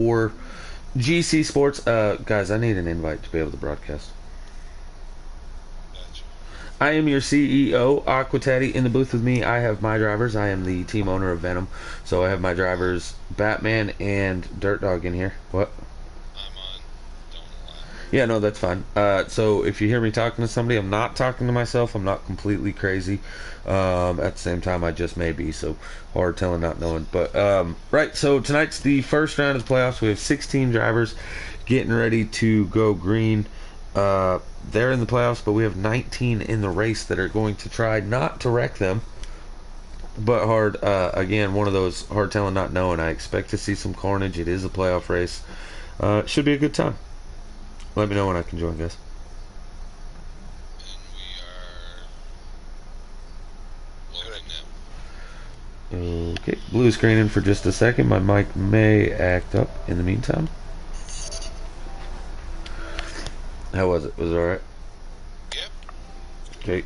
for GC Sports. Guys, I need an invite to be able to broadcast. Gotcha. I am your CEO, Aquataddy. In the booth with me, I have my drivers. I am the team owner of Venom, so I have my drivers, Batman and Dirt Dog, in here. What? I'm on. Don't allow. Yeah, no, that's fine. So if you hear me talking to somebody, I'm not talking to myself. I'm not completely crazy. At the same time, I just may be. So hard telling, not knowing. But right. So tonight's the first round of the playoffs. We have 16 drivers getting ready to go green. They're in the playoffs, but we have 19 in the race that are going to try not to wreck them. But hard. Again, one of those hard telling, not knowing. I expect to see some carnage. It is a playoff race. Should be a good time. Let me know when I can join, guys. And we are loading now. Okay, blue screening for just a second. My mic may act up in the meantime. How was it? Was it alright? Yep. Okay.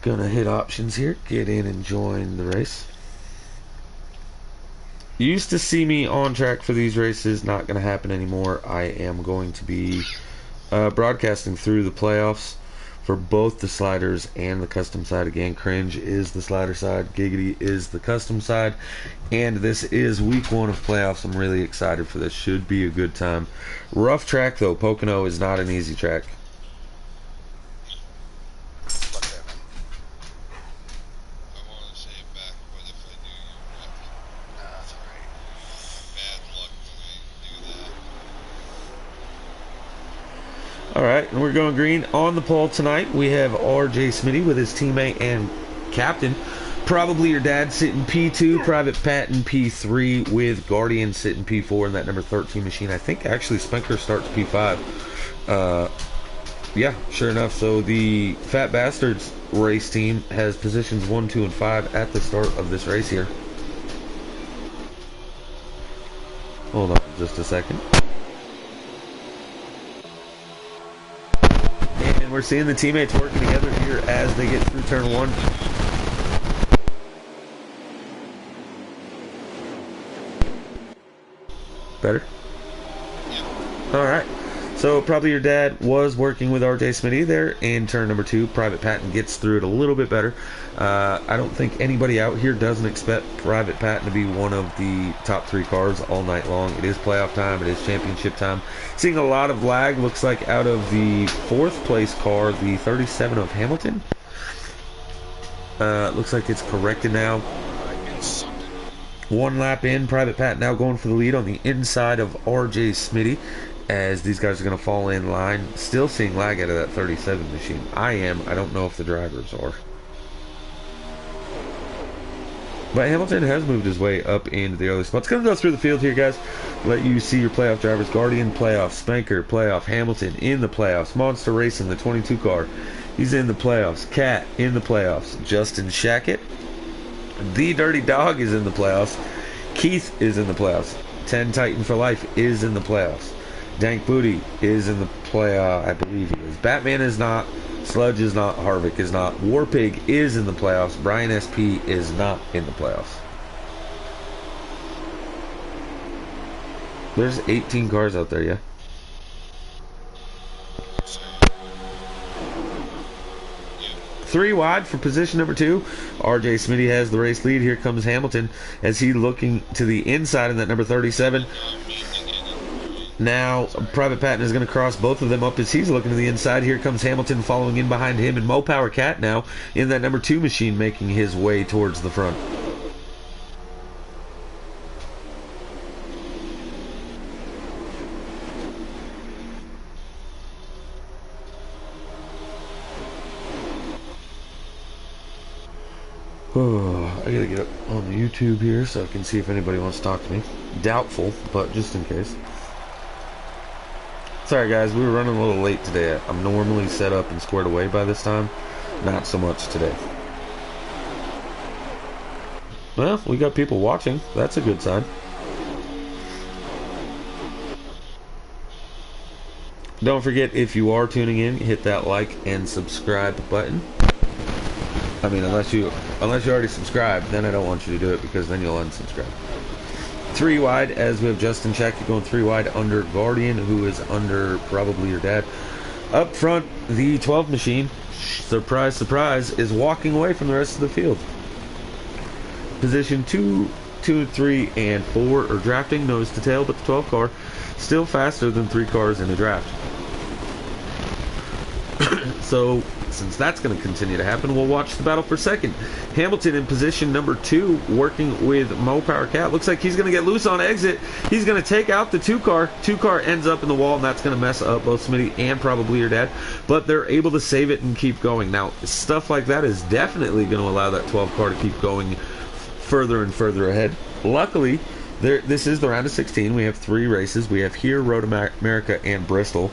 Gonna hit options here. Get in and join the race. You used to see me on track for these races. Not gonna happen anymore. I am going to be broadcasting through the playoffs for both the sliders and the custom side. Again, Cringe is the slider side, Giggity is the custom side, and this is week one of playoffs. I'm really excited for this. Should be a good time. Rough track though. Pocono is not an easy track. Fuck that, man. I want to say it back, but if I do, you're lucky. Nah, that's alright. Bad luck when I do that. Alright, and we're going green. On the pole tonight, we have RJ Smitty with his teammate and captain. Probably your dad sitting P2, Private Patton P3, with Guardian sitting P4 in that number 13 machine. I think actually Spenker starts P5. Yeah, sure enough. So the Fat Bastards race team has positions 1, 2, and 5 at the start of this race here. Hold on just a second. And we're seeing the teammates working together here as they get through turn 1. Better? Yep. Alright. So probably your dad was working with RJ Smitty there in turn number 2. Private Patton gets through it a little bit better. I don't think anybody out here doesn't expect Private Patton to be one of the top 3 cars all night long. It is playoff time. It is championship time. Seeing a lot of lag. Looks like out of the 4th place car, the 37 of Hamilton. Looks like it's corrected now. Something. 1 lap in. Private Patton now going for the lead on the inside of RJ Smitty, as these guys are going to fall in line. Still seeing lag out of that 37 machine. I am. I don't know if the drivers are. But Hamilton has moved his way up into the early spots. Going to go through the field here, guys. Let you see your playoff drivers. Guardian, playoff. Spanker, playoff. Hamilton in the playoffs. Monster Racing, the 22 car. He's in the playoffs. Cat in the playoffs. Justin Shackett. The Dirty Dog is in the playoffs. Keith is in the playoffs. 10 Titan for Life is in the playoffs. Dank Booty is in the I believe he is. Batman is not. Sludge is not. Harvick is not. Warpig is in the playoffs. Brian SP is not in the playoffs. There's 18 cars out there, yeah? So, 3 wide for position number 2. RJ Smitty has the race lead. Here comes Hamilton as he looking to the inside in that number 37. Now, Private Patton is going to cross both of them up as he's looking to the inside. Here comes Hamilton following in behind him, and Mo Power Cat now in that number 2 machine making his way towards the front. Oh, I gotta get up on the YouTube here so I can see if anybody wants to talk to me. Doubtful, but just in case. Sorry guys, we were running a little late today. I'm normally set up and squared away by this time. Not so much today. Well, we got people watching. That's a good sign. Don't forget, if you are tuning in, hit that like and subscribe button. I mean, unless you already subscribed, then I don't want you to do it because then you'll unsubscribe. 3 wide, as we have Justin Shackett going 3 wide under Guardian, who is under probably your dad. Up front, the 12 machine, surprise, surprise, is walking away from the rest of the field. Position 2, 3, and 4 are drafting nose to tail, but the 12 car still faster than 3 cars in a draft. So, since that's going to continue to happen, we'll watch the battle for second. Hamilton in position number 2, working with Mo Power Cat. Looks like he's going to get loose on exit. He's going to take out the 2 car. 2 car ends up in the wall, and that's going to mess up both Smitty and probably your dad. But they're able to save it and keep going. Now, stuff like that is definitely going to allow that 12 car to keep going further and further ahead. Luckily, this is the round of 16. We have 3 races. We have here, Road America, and Bristol.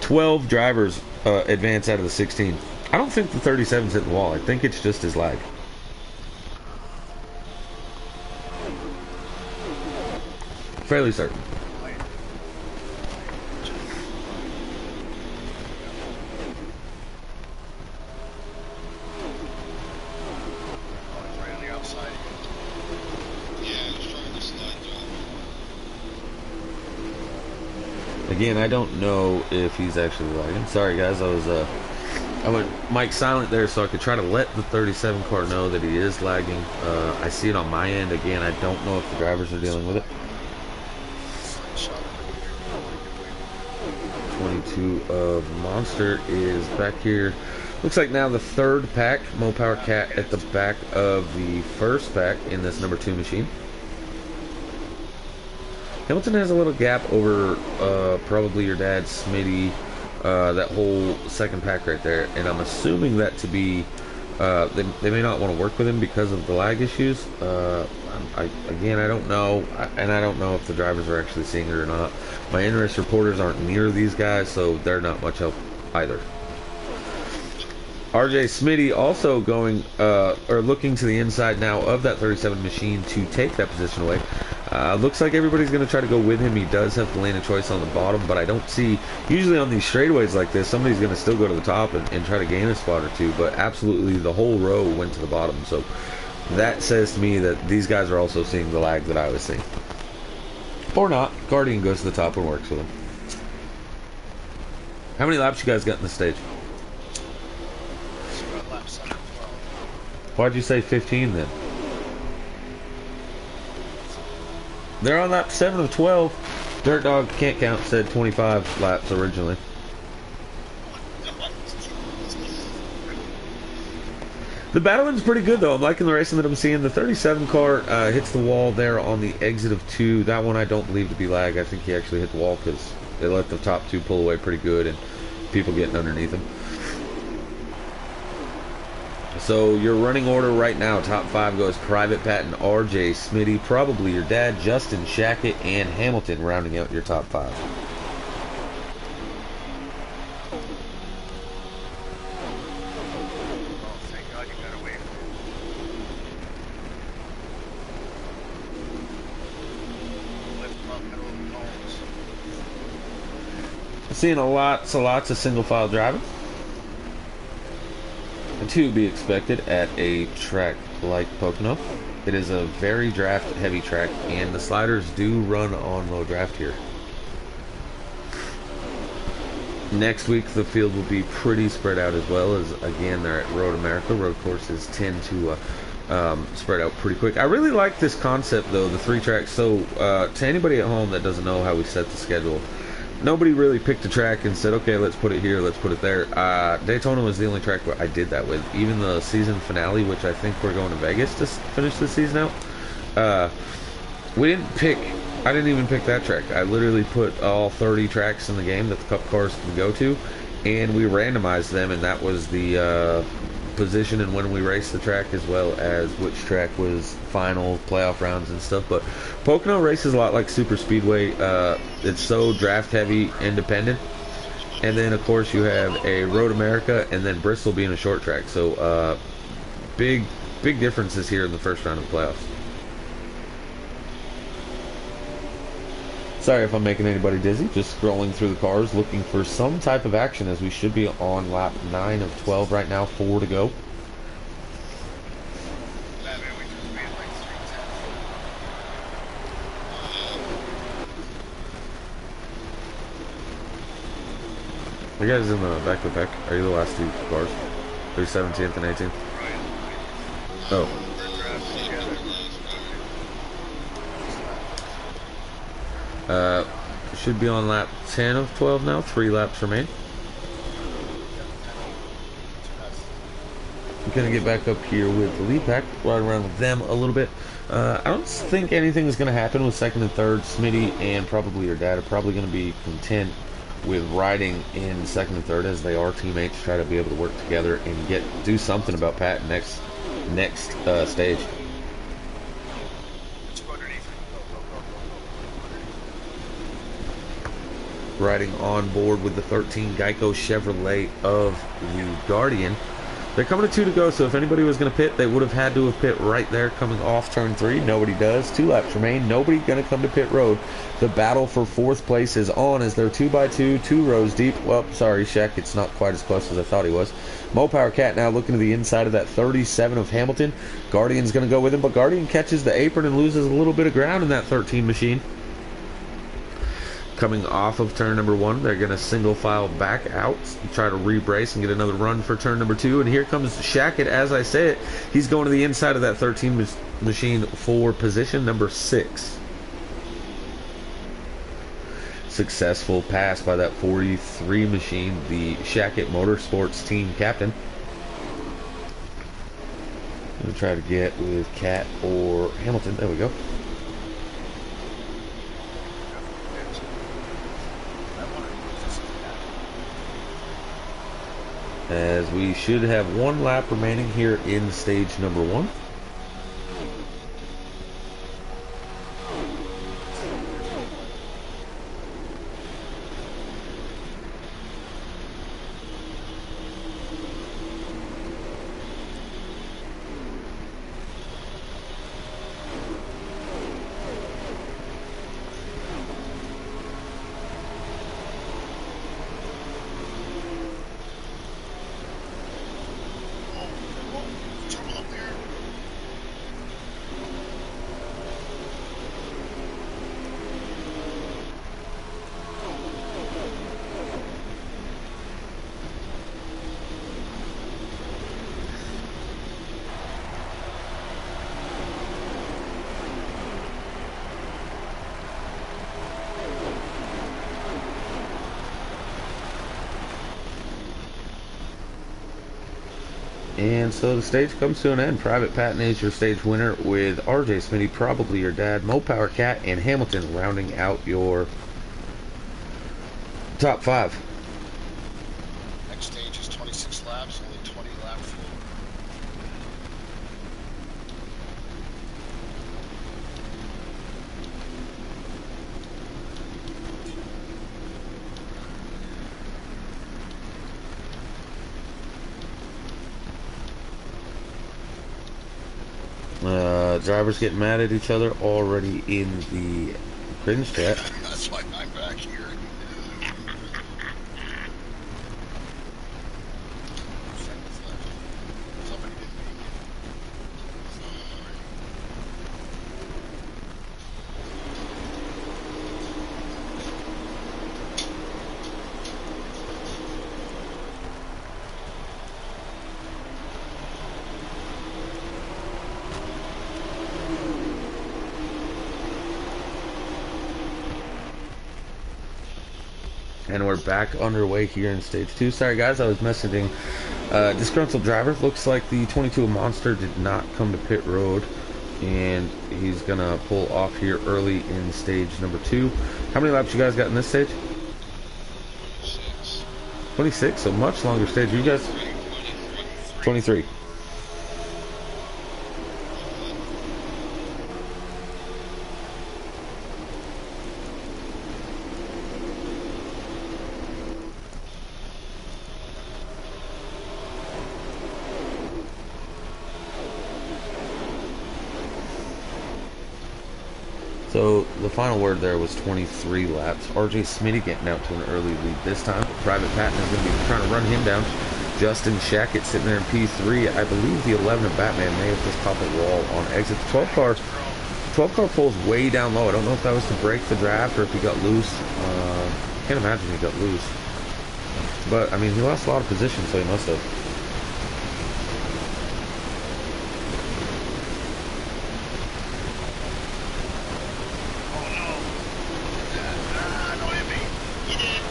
12 drivers advance out of the 16. I don't think the 37's hitting the wall. I think it's just his lag. Fairly certain. Again, I don't know if he's actually lagging. Sorry, guys. I went mic silent there so I could try to let the 37 car know that he is lagging. I see it on my end. Again, I don't know if the drivers are dealing with it. 22 of Monster is back here. Looks like now the 3rd pack. Mo Power Cat at the back of the 1st pack in this number 2 machine. Hamilton has a little gap over probably your dad, Smitty, that whole 2nd pack right there, and I'm assuming that to be they may not want to work with him because of the lag issues. Again, I don't know, and I don't know if the drivers are actually seeing it or not. My NRS reporters aren't near these guys, so they're not much help either. RJ Smitty also going or looking to the inside now of that 37 machine to take that position away. Looks like everybody's going to try to go with him. He does have to lane a choice on the bottom, but I don't see, usually on these straightaways like this, somebody's going to still go to the top and try to gain a spot or two, but absolutely the whole row went to the bottom. So that says to me that these guys are also seeing the lag that I was seeing. Or not. Guardian goes to the top and works with him. How many laps you guys got in the stage? Why'd you say 15 then? They're on lap 7 of 12. Dirt Dog Can't Count said 25 laps originally. The battling's pretty good though. I'm liking the racing that I'm seeing. The 37 car hits the wall there on the exit of 2. That one I don't believe to be lag. I think he actually hit the wall because they let the top 2 pull away pretty good and people getting underneath him. So your running order right now, top 5 goes Private Pat and RJ Smitty, probably your dad, Justin Shackett, and Hamilton rounding out your top 5. Seeing lots of single file driving. To be expected at a track like Pocono. It is a very draft heavy track, and the sliders do run on low draft here. Next week the field will be pretty spread out as well, as again they're at Road America. Road courses tend to spread out pretty quick. I really like this concept though, the 3 tracks. So to anybody at home that doesn't know how we set the schedule, nobody really picked a track and said, okay, let's put it here, let's put it there. Daytona was the only track where I did that with. Even the season finale, which I think we're going to Vegas to finish the season out, I didn't even pick that track. I literally put all 30 tracks in the game that the Cup cars can go to, and we randomized them, and that was the position and when we raced the track, as well as which track was final playoff rounds and stuff. But Pocono races a lot like Super Speedway. It's so draft heavy, independent, and then of course you have a Road America and then Bristol being a short track. So big differences here in the first round of the playoffs. Sorry if I'm making anybody dizzy. Just scrolling through the cars, looking for some type of action, as we should be on lap 9 of 12 right now, 4 to go. You guys in the back of the pack? Are you the last two cars? Are you 17th and 18th? Oh. Should be on lap 10 of 12 now. 3 laps remain. I'm gonna get back up here with the lead pack, ride around with them a little bit. I don't think anything is gonna happen with second and third. Smitty and probably your dad are probably gonna be content with riding in second and third, as they are teammates. Try to be able to work together and do something about Pat next stage. Riding on board with the 13 Geico Chevrolet of the Guardian. They're coming to 2 to go, so if anybody was going to pit, they would have had to have pit right there coming off turn 3. Nobody does. 2 laps remain. Nobody going to come to pit road. The battle for 4th place is on as they're 2x2, 2 rows deep. Well, sorry, Shaq, it's not quite as close as I thought he was. Mopower Cat now looking to the inside of that 37 of Hamilton. Guardian's going to go with him, but Guardian catches the apron and loses a little bit of ground in that 13 machine. Coming off of turn number 1, they're going to single file back out, try to re-brace and get another run for turn number 2. And here comes Shackett. As I say it, he's going to the inside of that 13 machine for position number 6. Successful pass by that 43 machine, the Shackett Motorsports team captain. Going to try to get with Cat or Hamilton. There we go. As we should have 1 lap remaining here in stage number 1. And so the stage comes to an end. Private Patton is your stage winner, with RJ Smitty, probably your dad, Mopower Cat, and Hamilton rounding out your top 5. Next stage is 26 laps, only 20 lap full. Drivers getting mad at each other already in the Cringe chat. That's why I'm back here. Somebody didn't make it. And we're back underway here in stage 2. Sorry guys, I was messaging disgruntled driver. Looks like the 22 Monster did not come to pit road, and he's gonna pull off here early in stage number 2. How many laps you guys got in this stage? 26, so much longer stage. You guys 23. So the final word there was 23 laps. RJ Smitty getting out to an early lead this time. Private Patton is going to be trying to run him down. Justin Shackett sitting there in P3. I believe the 11 of Batman may have just popped a wall on exit. The 12 car pulls way down low. I don't know if that was to break the draft or if he got loose. Can't imagine he got loose. But, I mean, he lost a lot of position, so he must have. Oh no! Don't hit me! You did!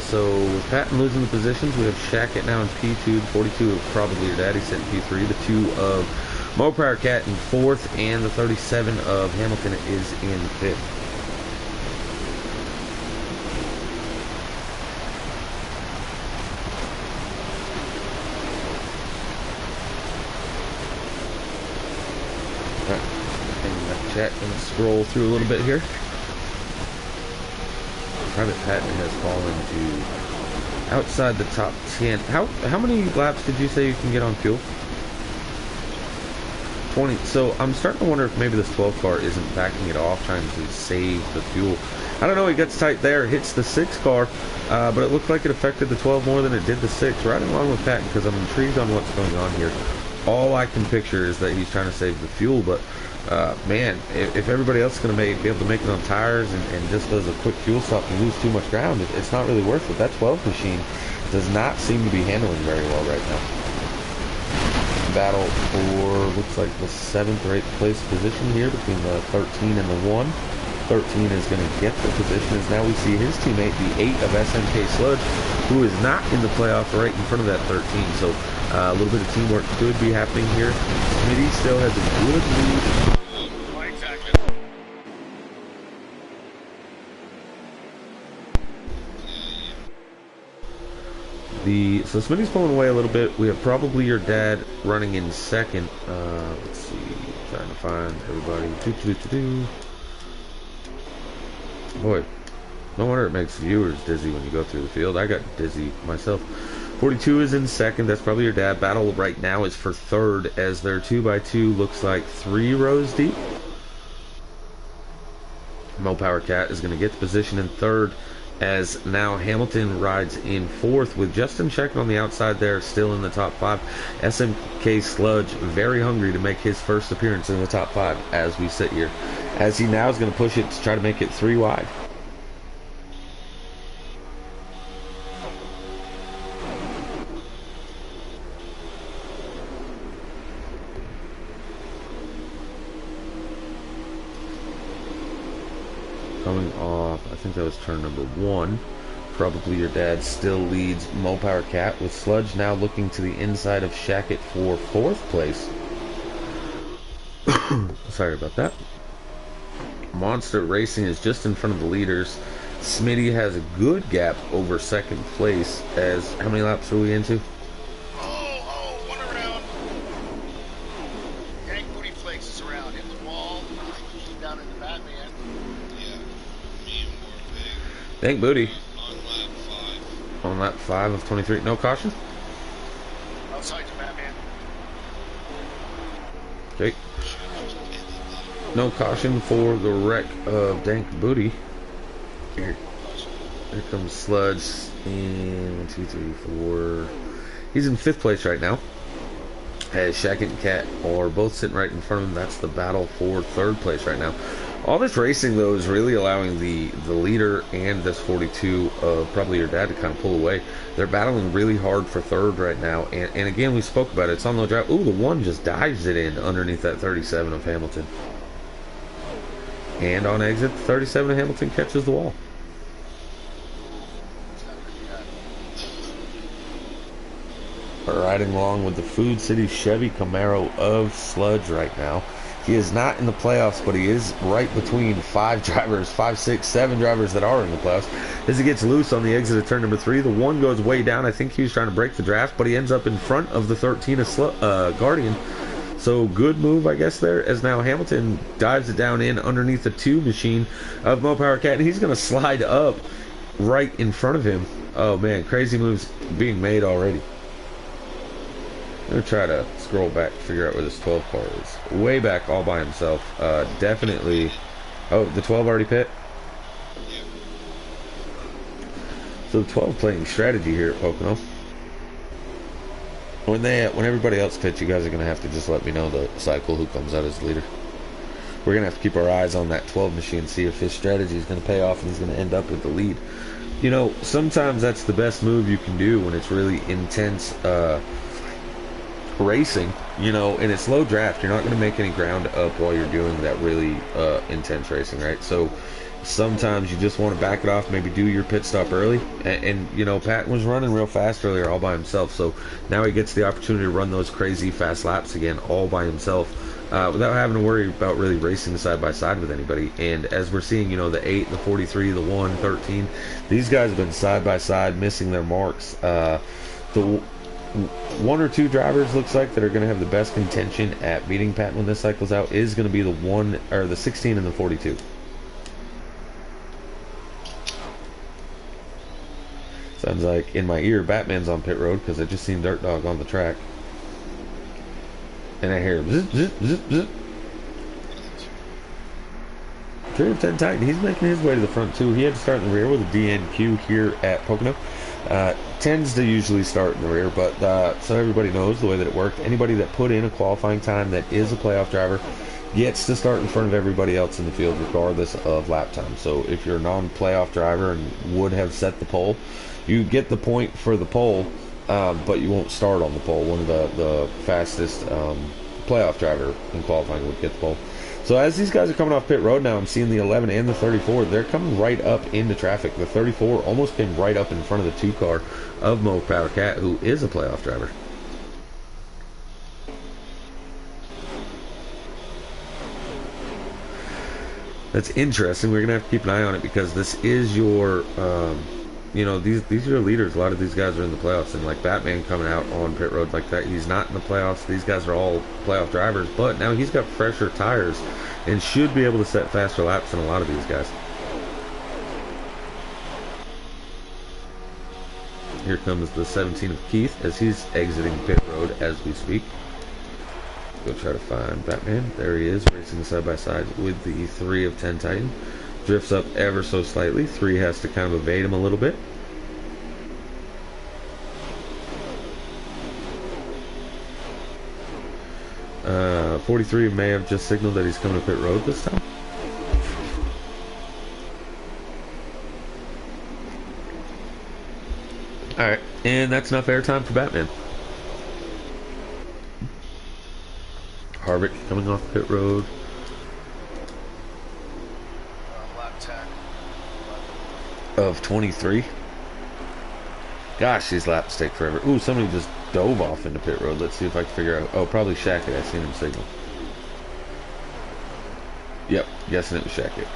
So with Patton losing the positions, we have Shackett now in P2, 42 of probably your daddy sitting in P3, the 2 of Mopower Cat in 4th, and the 37 of Hamilton is in 5th. Alright, and that chat gonna scroll through a little bit here. Private Patton has fallen to outside the top 10. How many laps did you say you can get on fuel? 20. So I'm starting to wonder if maybe this 12 car isn't backing it off, trying to save the fuel. I don't know. He gets tight there, hits the 6 car, but it looked like it affected the 12 more than it did the 6. Riding along with Patton because I'm intrigued on what's going on here. All I can picture is that he's trying to save the fuel, but man, if everybody else is going to be able to make it on tires and just does a quick fuel stop and lose too much ground, it's not really worth it. That 12 machine does not seem to be handling very well right now. Battle for, looks like the 7th or 8th place position here between the 13 and the 1. 13 is going to get the position as now we see his teammate, the 8 of SMK Sludge, who is not in the playoff right in front of that 13. So a little bit of teamwork could be happening here. Smitty still has a good lead. So Smitty's pulling away a little bit. We have probably your dad running in 2nd. Let's see, trying to find everybody. Boy, no wonder it makes viewers dizzy when you go through the field. I got dizzy myself. 42 is in 2nd. That's probably your dad. Battle right now is for 3rd as their 2x2 looks like 3 rows deep. Mopower Cat is going to get the position in 3rd as now Hamilton rides in 4th with Justin checking on the outside there, still in the top 5. SMK Sludge very hungry to make his first appearance in the top 5 as we sit here, as he now is going to push it to try to make it 3 wide. Coming off, I think that was turn number 1. Probably your dad still leads Mopower Cat with Sludge now looking to the inside of Shackett for 4th place. Sorry about that. Monster Racing is just in front of the leaders. Smitty has a good gap over 2nd place as, how many laps are we into? One around. Yank booty flakes is around. Hit the wall. Keep down in the Batman. Thank Booty. On lap 5. On lap 5 of 23. No caution? Outside the Batman. Okay. No caution for the wreck of Dank Booty. Here comes Sludge in 1, 2, 3, 4. He's in 5th place right now. As Shackett and Cat are both sitting right in front of him. That's the battle for 3rd place right now. All this racing, though, is really allowing the leader and this 42 of probably your dad to kind of pull away. They're battling really hard for 3rd right now. And again, we spoke about it. It's on the drive. Ooh, the 1 just dives it in underneath that 37 of Hamilton. And on exit, the 37 of Hamilton catches the wall. Riding along with the Food City Chevy Camaro of Sludge right now. He is not in the playoffs, but he is right between 5 drivers, 5, 6, 7 drivers that are in the playoffs. As he gets loose on the exit of turn number 3, the 1 goes way down. I think he was trying to break the draft, but he ends up in front of the 13 of Guardian. So good move, I guess, there, as now Hamilton dives it down in underneath the 2 machine of Mopower Cat, and he's going to slide up right in front of him. Oh, man, crazy moves being made already. I'm going to try to scroll back to figure out where this 12 car is. Way back all by himself. Definitely. Oh, the 12 already pit? So the 12 playing strategy here at Pocono. When everybody else pits, you guys are going to have to just let me know the cycle who comes out as the leader. we're gonna have to keep our eyes on that 12 machine, see if his strategy is gonna pay off and he's gonna end up with the lead. You know, sometimes that's the best move you can do when it's really intense racing, you know, and it's low draft. You're not going to make any ground up while you're doing that really intense racing, right? So sometimes you just want to back it off, maybe do your pit stop early. And you know, Patton was running real fast earlier all by himself, so now he gets the opportunity to run those crazy fast laps again all by himself, without having to worry about really racing side by side with anybody. And as we're seeing, you know, the 8, the 43, the 1, 13, these guys have been side by side missing their marks. The one or two drivers looks like that are going to have the best contention at beating Patton when this cycle's out is going to be the 1 or the 16 and the 42. Sounds like in my ear Batman's on pit road because I just seen Dirt Dog on the track, and I hear zip zip zip zip. 3 of 10 Titan, he's making his way to the front too. He had to start in the rear with a DNQ here at Pocono. Tends to usually start in the rear, but so everybody knows the way that it worked. Anybody that put in a qualifying time that is a playoff driver gets to start in front of everybody else in the field regardless of lap time. So if you're a non-playoff driver and would have set the pole, you get the point for the pole, but you won't start on the pole. One of the fastest playoff driver in qualifying would get the pole. So as these guys are coming off pit road now, I'm seeing the 11 and the 34. They're coming right up into traffic. The 34 almost came right up in front of the 2 car of Mo Power Cat, who is a playoff driver. That's interesting. We're going to have to keep an eye on it because this is your... you know, these are your leaders. A lot of these guys are in the playoffs, and like Batman coming out on pit road like that, he's not in the playoffs. These guys are all playoff drivers, but now he's got fresher tires and should be able to set faster laps than a lot of these guys. Here comes the 17 of Keith as he's exiting pit road as we speak. Go try to find Batman. There he is, racing side by side with the 3 of 10 Titan. Drifts up ever so slightly. 3 has to kind of evade him a little bit. Uh, 43 may have just signaled that he's coming to pit road this time. Alright, and that's enough airtime for Batman. Harvick coming off pit road. Of 23. Gosh, these laps take forever. Ooh, somebody just dove off into pit road. Let's see if I can figure out. Oh, probably Shackett. I seen him signal. Yep, guessing it was Shackett.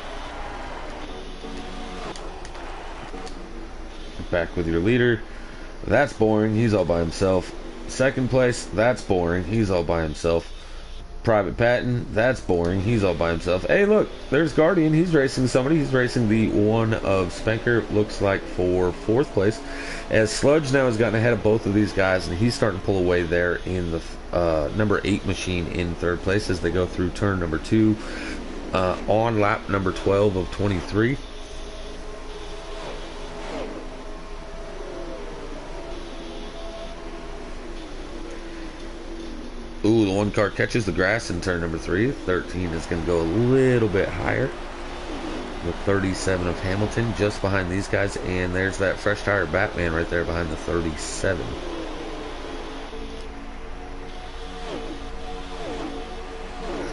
Back with your leader. That's boring. He's all by himself. Second place. That's boring. He's all by himself. Private Patton, that's boring. He's all by himself. Hey, look, there's Guardian. He's racing somebody. He's racing the 1 of Spanker, looks like for 4th place. As Sludge now has gotten ahead of both of these guys, and he's starting to pull away there in the number 8 machine in 3rd place as they go through turn number 2 on lap number 12 of 23. Ooh, the 1 car catches the grass in turn number 3. 13 is going to go a little bit higher. The 37 of Hamilton just behind these guys. And there's that fresh tire Batman right there behind the 37.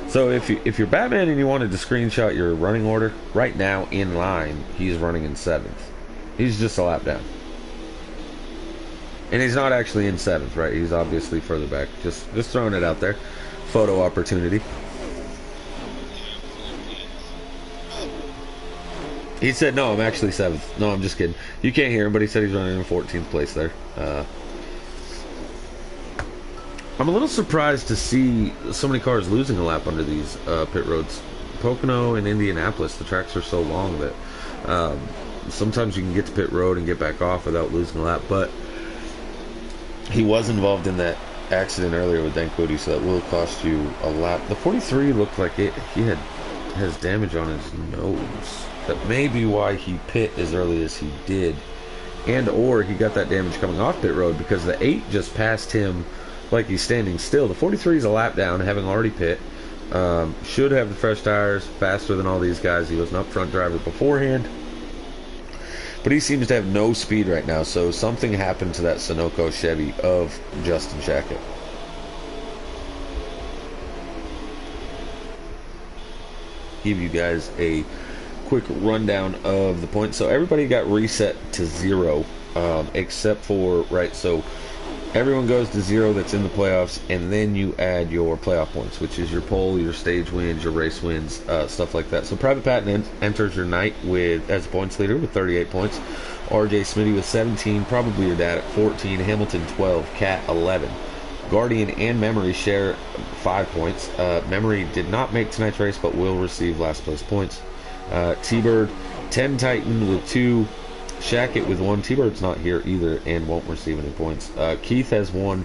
So if you're Batman and you wanted to screenshot your running order, right now in line, he's running in 7th. He's just a lap down. And he's not actually in 7th, right? He's obviously further back. Just throwing it out there. Photo opportunity. He said, no, I'm actually 7th. No, I'm just kidding. You can't hear him, but he said he's running in 14th place there. I'm a little surprised to see so many cars losing a lap under these pit roads. Pocono and Indianapolis, the tracks are so long that sometimes you can get to pit road and get back off without losing a lap, but he was involved in that accident earlier with Dan Cody, so that will cost you a lap. The 43 looked like he has damage on his nose. That may be why he pit as early as he did, and or he got that damage coming off pit road because the 8 just passed him like he's standing still. The 43 is a lap down, having already pit. Should have the fresh tires, faster than all these guys. He was an up front driver beforehand, but he seems to have no speed right now. So something happened to that Sunoco Chevy of Justin Shackett. Give you guys a quick rundown of the points. So everybody got reset to 0, except for, right, so everyone goes to 0 that's in the playoffs, and then you add your playoff points, which is your pole, your stage wins, your race wins, stuff like that. So Private Patton enters your night with as a points leader with 38 points. RJ Smitty with 17, probably your dad at 14, Hamilton 12, Cat 11. Guardian and Memory share 5 points. Memory did not make tonight's race, but will receive last place points. T-Bird, 10 Titan with 2. Shackett with 1. T-Bird's not here either and won't receive any points. Keith has 1.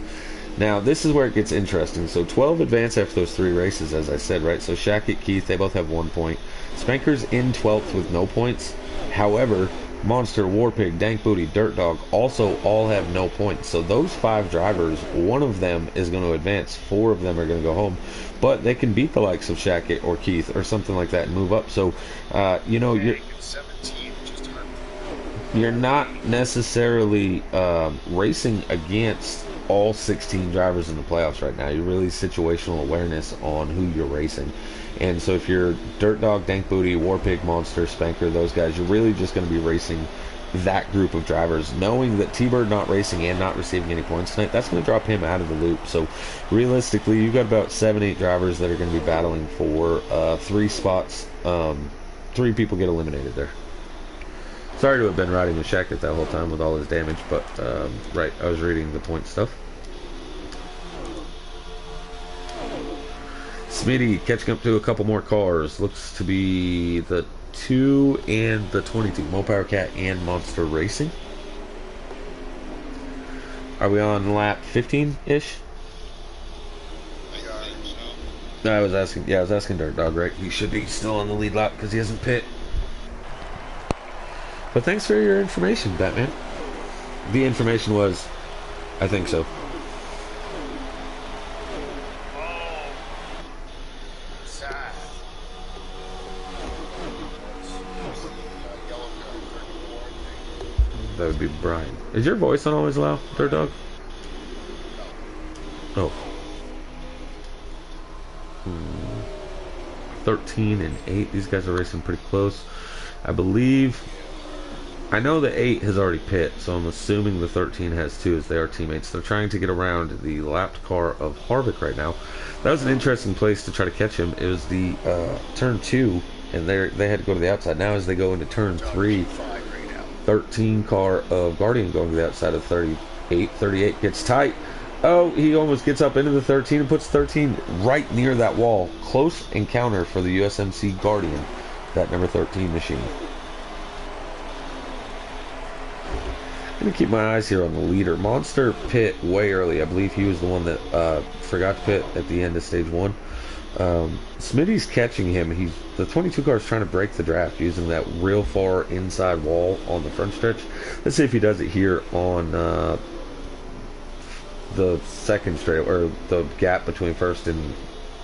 Now, this is where it gets interesting. So 12 advance after those 3 races, as I said, right? So Shackett, Keith, they both have 1 point. Spanker's in 12th with no points. However, Monster, Warpig, Dank Booty, Dirt Dog also all have no points. So those 5 drivers, 1 of them is going to advance, 4 of them are going to go home. But they can beat the likes of Shackett or Keith or something like that and move up. So, you know, you're not necessarily racing against all 16 drivers in the playoffs right now. You're really situational awareness on who you're racing. And so if you're Dirt Dog, Dank Booty, Warpig, Monster, Spanker, those guys, you're really just going to be racing that group of drivers, knowing that T-Bird not racing and not receiving any points tonight. That's going to drop him out of the loop. So realistically, you've got about 7-8 drivers that are going to be battling for 3 spots. 3 people get eliminated there. Sorry to have been riding with Shackett that whole time with all his damage, but right, I was reading the point stuff. Smitty catching up to a couple more cars. Looks to be the 2 and the 22. Mopower Cat and Monster Racing. Are we on lap 15-ish? I was asking. Yeah, I was asking Dirt Dog. Right, he should be still on the lead lap because he hasn't pit. But thanks for your information, Batman. The information was, I think so. That would be Brian. Is your voice on always loud, Dirt Dog? Oh. 13 and 8. These guys are racing pretty close. I believe... I know the 8 has already pit, so I'm assuming the 13 has too, as they are teammates. They're trying to get around the lapped car of Harvick right now. That was an interesting place to try to catch him. It was the turn 2, and they had to go to the outside. Now as they go into turn 3, 13 car of Guardian going to the outside of 38. 38 gets tight. Oh, he almost gets up into the 13 and puts 13 right near that wall. Close encounter for the USMC Guardian, that number 13 machine. I'm going to keep my eyes here on the leader. Monster pit way early. I believe he was the one that forgot to pit at the end of stage 1. Smitty's catching him. The 22 car is trying to break the draft using that real far inside wall on the front stretch. Let's see if he does it here on the second straight, or the gap between first and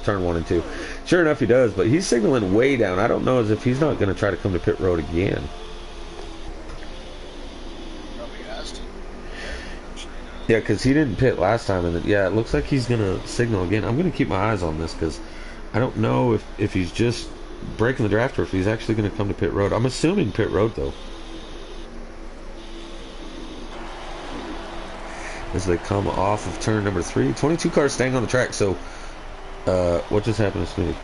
turn 1 and 2. Sure enough, he does, but he's signaling way down. I don't know as if he's not going to try to come to pit road again. Yeah, because he didn't pit last time, and yeah, it looks like he's going to signal again. I'm going to keep my eyes on this because I don't know if he's just breaking the draft or if he's actually going to come to pit road. I'm assuming pit road, though. As they come off of turn number 3. 22 cars staying on the track, so what just happened to Smitty?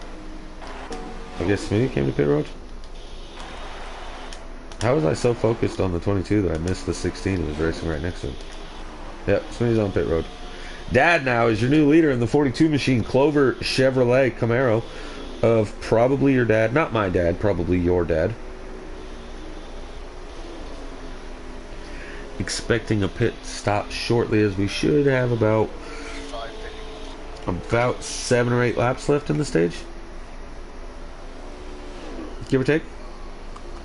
I guess Smitty came to pit road? How was I so focused on the 22 that I missed the 16 who was racing right next to him? Yep, Smitty's on pit road. Dad now is your new leader in the 42 machine, Clover Chevrolet Camaro of probably your dad. Not my dad, probably your dad. Expecting a pit stop shortly, as we should have about 7 or 8 laps left in the stage. Give or take.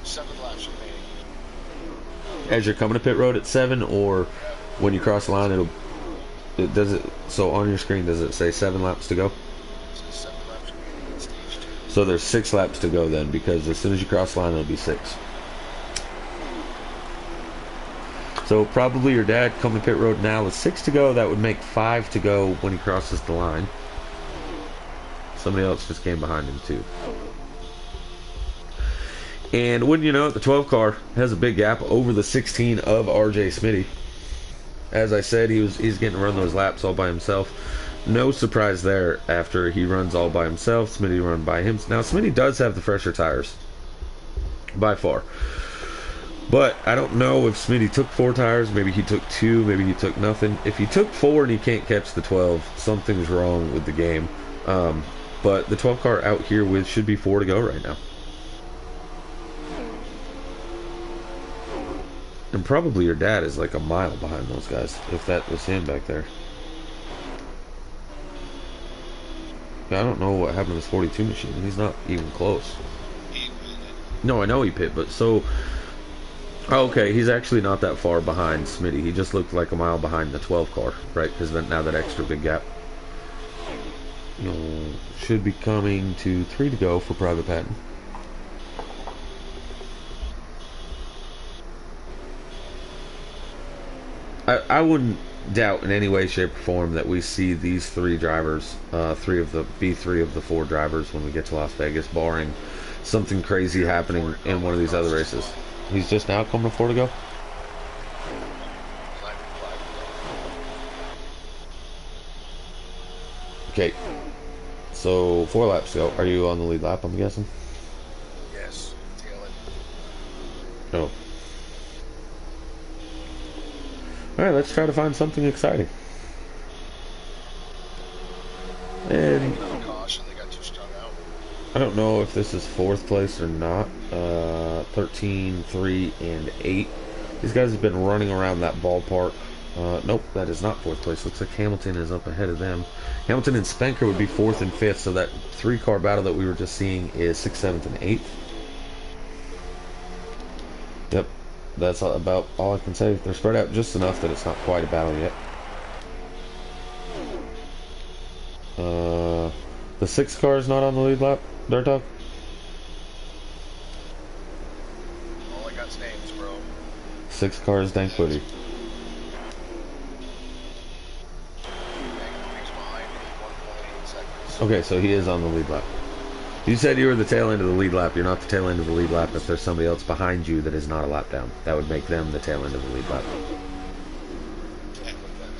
7 laps remaining. As you're coming to pit road at 7, or when you cross the line, so on your screen, does it say 7 laps to go? 7 laps remaining. So there's 6 laps to go then, because as soon as you cross the line, it'll be 6. So probably your dad coming pit road now with 6 to go. That would make 5 to go when he crosses the line. Somebody else just came behind him too. And wouldn't you know it, the 12 car has a big gap over the 16 of RJ Smitty. As I said, he's getting to run those laps all by himself. No surprise there after he runs all by himself. Smitty run by him. Now, Smitty does have the fresher tires. By far. But I don't know if Smitty took 4 tires. Maybe he took 2. Maybe he took nothing. If he took 4 and he can't catch the 12, something's wrong with the game. But the 12 car out here with should be 4 to go right now. And probably your dad is like a mile behind those guys, if that was him back there. I don't know what happened to this 42 machine. He's not even close. No, I know he pit, but so... Okay, he's actually not that far behind Smitty. He just looked like a mile behind the 12 car, right? Because now that extra big gap. You know, should be coming to 3 to go for Private Patton. I wouldn't doubt in any way, shape, or form that we see these 3 drivers, 3 of the 4 drivers when we get to Las Vegas, barring something crazy happening in one of these other races. He's just now coming to 4 to go. Okay, so 4 laps to go. Are you on the lead lap, I'm guessing? Yes. Tail it. Oh. Alright, let's try to find something exciting. And Caution, they got 2 strung out. I don't know if this is 4th place or not. 13, 3, and 8. These guys have been running around that ballpark. Nope, that is not 4th place. Looks like Hamilton is up ahead of them. Hamilton and Spanker would be 4th and 5th, so that 3-car battle that we were just seeing is 6th, 7th, and 8th. Yep. That's about all I can say. They're spread out just enough that it's not quite a battle yet. The 6th car is not on the lead lap, Dirt Dog? All I got's names, bro. 6th car is Dan Quiddy. Okay, so he is on the lead lap. You said you were the tail end of the lead lap. You're not the tail end of the lead lap if there's somebody else behind you that is not a lap down. That would make them the tail end of the lead lap. I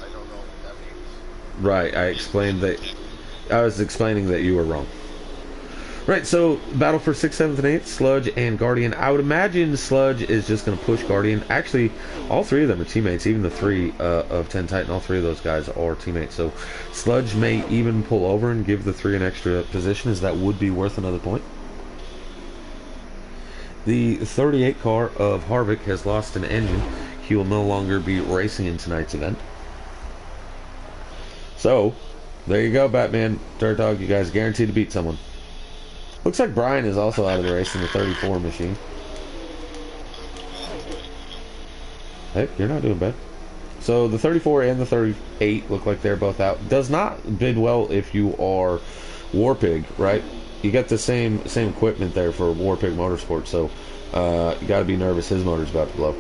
don't know what that means. Right, I was explaining that you were wrong. Right, so battle for 6th, 7th, and 8th, Sludge and Guardian. I would imagine Sludge is just going to push Guardian. Actually, all 3 of them are teammates. Even the 3 of 10 Titan, all 3 of those guys are teammates. So Sludge may even pull over and give the 3 an extra position, as that would be worth another point. The 38 car of Harvick has lost an engine. He will no longer be racing in tonight's event. So, there you go, Batman, Dirt Dog. You guys guaranteed to beat someone. Looks like Brian is also out of the race in the 34 machine. Hey, you're not doing bad. So the 34 and the 38 look like they're both out. Does not bid well if you are Warpig, right? You got the same equipment there for Warpig Motorsports, so you got to be nervous his motor's about to blow.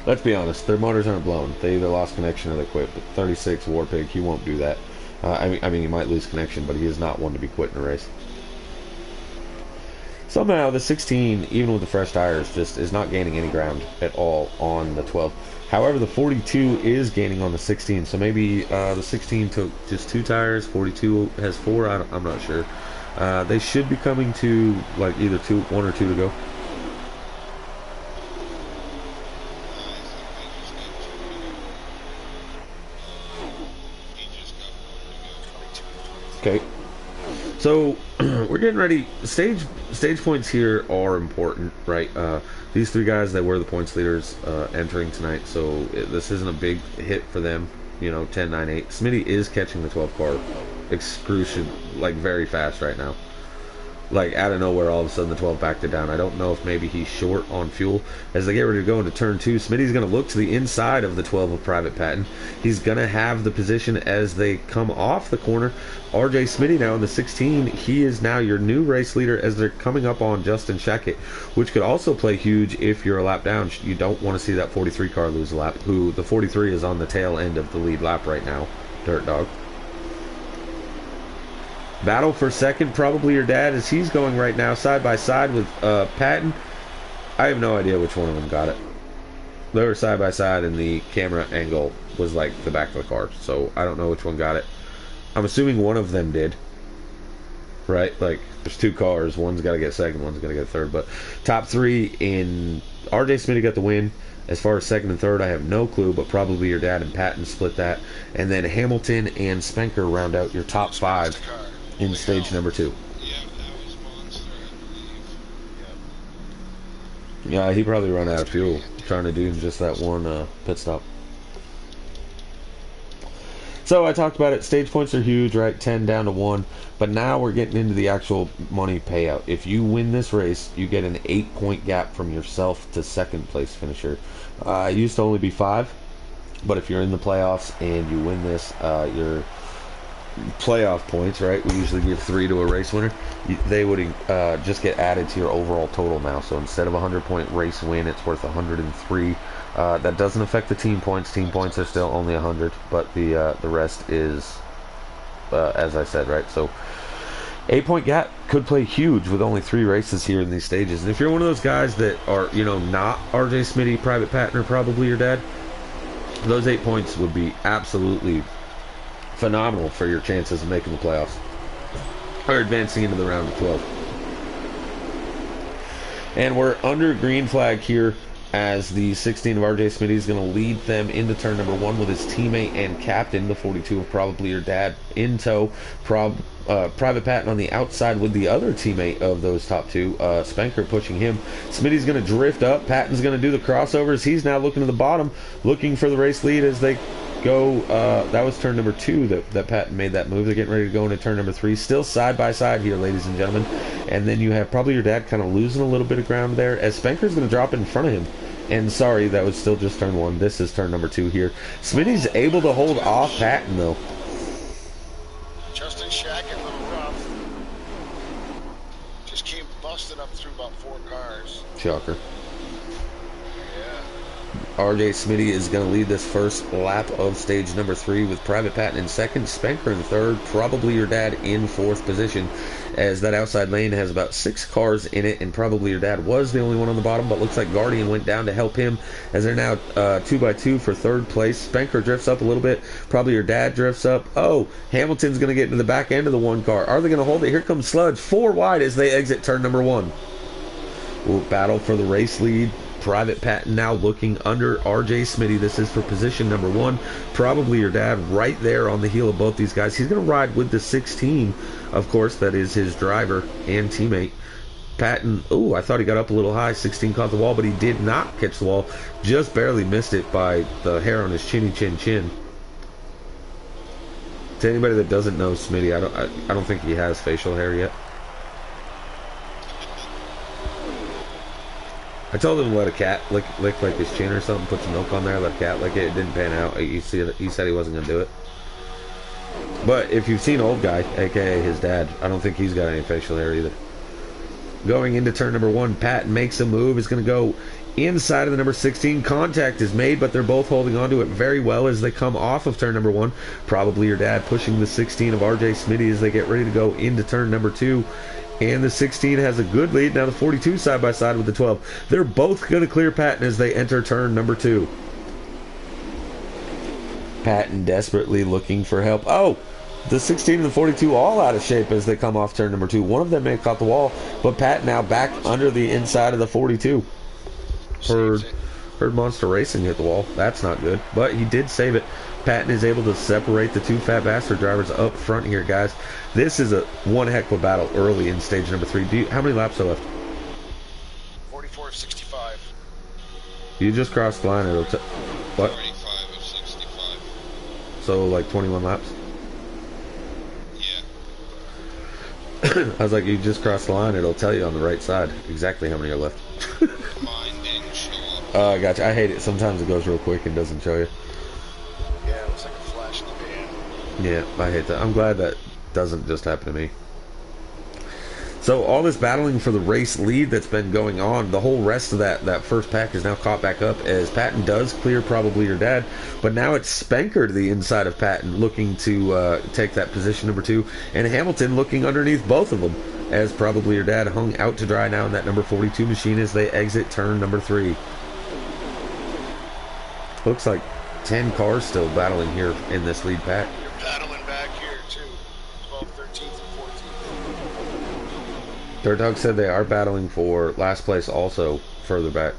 Let's be honest, their motors aren't blown. They either lost connection or they quit. But 36 Warpig, he won't do that. I mean, he might lose connection, but he is not one to be quitting a race. Somehow, the 16, even with the fresh tires, just is not gaining any ground at all on the 12. However, the 42 is gaining on the 16, so maybe the 16 took just 2 tires, 42 has 4, I'm not sure. They should be coming to, like, either 1 or 2 to go. Okay, so we're getting ready. Stage points here are important, right? These 3 guys that were the points leaders entering tonight, so this isn't a big hit for them. You know, 10, 9, 8. Smitty is catching the 12 car excruciating, like, very fast right now. like out of nowhere, all of a sudden the 12 backed it down. I don't know if maybe he's short on fuel. As they get ready to go into turn 2, Smitty's going to look to the inside of the 12 of Private Patton. He's going to have the position as they come off the corner. RJ Smitty now in the 16. He is now your new race leader as they're coming up on Justin Shackett, which could also play huge if you're a lap down. You don't want to see that 43 car lose a lap, who the 43 is on the tail end of the lead lap right now. Dirt Dog. Battle for second, probably your dad, as he's going right now side by side with Patton. I have no idea which one of them got it. They were side by side and the camera angle was like the back of the car, so I don't know which one got it. I'm assuming one of them did. Right? Like, there's 2 cars. One's got to get second, one's got to get third. But top 3 in RJ Smitty got the win. As far as second and third, I have no clue, but probably your dad and Patton split that. And then Hamilton and Spencer round out your top 5 in stage number 2. Yeah, that was Monster, I believe. Yeah, he probably run out of fuel trying to do just that one pit stop. So I talked about it. Stage points are huge, right? 10 down to 1. But now we're getting into the actual money payout. If you win this race, you get an 8-point gap from yourself to second place finisher. It used to only be 5, but if you're in the playoffs and you win this, your playoff points, right? We usually give 3 to a race winner. They would just get added to your overall total now. So instead of a 100-point race win, it's worth 103. That doesn't affect the team points. Team points are still only 100, but the rest is, as I said, right? So 8-point gap could play huge with only 3 races here in these stages. And if you're one of those guys that are, not RJ Smitty, Private Patton, or probably your dad, those 8 points would be absolutely phenomenal for your chances of making the playoffs or advancing into the round of 12. And we're under green flag here as the 16 of RJ Smitty is going to lead them into turn number 1 with his teammate and captain, the 42 of probably your dad, in tow. Private Patton on the outside with the other teammate of those top 2, Spencer, pushing him. Smitty's going to drift up. Patton's going to do the crossovers. He's now looking to the bottom, looking for the race lead as they go. That was turn number 2 that Patton made that move. They're getting ready to go into turn number 3. Still side by side here, ladies and gentlemen. And then you have probably your dad kind of losing a little bit of ground there as Spencer's going to drop in front of him. And sorry, that was still just turn 1. This is turn number 2 here. Smitty's able to hold off Patton, though. Justin Shackett, a little rough. Just came busted up through about 4 cars. Shocker. Yeah. RJ Smitty is going to lead this first lap of stage number 3 with Private Patton in second, Spencer in third, probably your dad in 4th position, as that outside lane has about 6 cars in it, and probably your dad was the only one on the bottom, but looks like Guardian went down to help him as they're now 2x2 for 3rd place. Spencer drifts up a little bit, probably your dad drifts up. Oh, Hamilton's going to get into the back end of the 1 car. Are they going to hold it? Here comes Sludge, 4 wide as they exit turn number 1. We'll battle for the race lead. Private Patton now looking under RJ Smitty. This is for position number 1. Probably your dad right there on the heel of both these guys. He's going to ride with the 16, of course. That is his driver and teammate. Patton, oh, I thought he got up a little high. 16 caught the wall, but he did not catch the wall. Just barely missed it by the hair on his chinny chin. To anybody that doesn't know Smitty, I don't think he has facial hair yet. I told him to let a cat lick like his chin or something, put some milk on there, let a cat lick it. It didn't pan out. He said he wasn't going to do it. But if you've seen Old Guy, a.k.a. his dad, I don't think he's got any facial hair either. Going into turn number 1, Patton makes a move. Is going to go inside of the number 16. Contact is made, but they're both holding on to it very well as they come off of turn number 1. Probably your dad pushing the 16 of RJ Smitty as they get ready to go into turn number 2. And the 16 has a good lead. Now the 42 side by side with the 12. They're both going to clear Patton as they enter turn number 2. Patton desperately looking for help. Oh, the 16 and the 42 all out of shape as they come off turn number 2. One of them may have caught the wall, but Patton now back under the inside of the 42. Heard Monster Racing hit the wall. That's not good, but he did save it. Patton is able to separate the 2 Fat Bastard drivers up front here, guys. This is one heck of a battle early in stage number 3. How many laps are left? 44 of 65. You just crossed the line. What? 45 of 65. So like 21 laps? Yeah. I was like, you just crossed the line. It'll tell you on the right side exactly how many are left. Mine didn't show up. Oh, gotcha. I hate it. Sometimes it goes real quick and doesn't show you. Yeah, it was like a flash in the pan. Yeah, I hate that. I'm glad that doesn't just happen to me. So all this battling for the race lead that's been going on, the whole rest of that first pack is now caught back up as Patton does clear Probably Your Dad, but now it's Spanker to the inside of Patton looking to take that position number 2, and Hamilton looking underneath both of them as Probably Your Dad hung out to dry now in that number 42 machine as they exit turn number 3. Looks like 10 cars still battling here in this lead pack. You're battling back here, too. 12, 13th, and 14th. Dirt Dog said they are battling for last place also further back.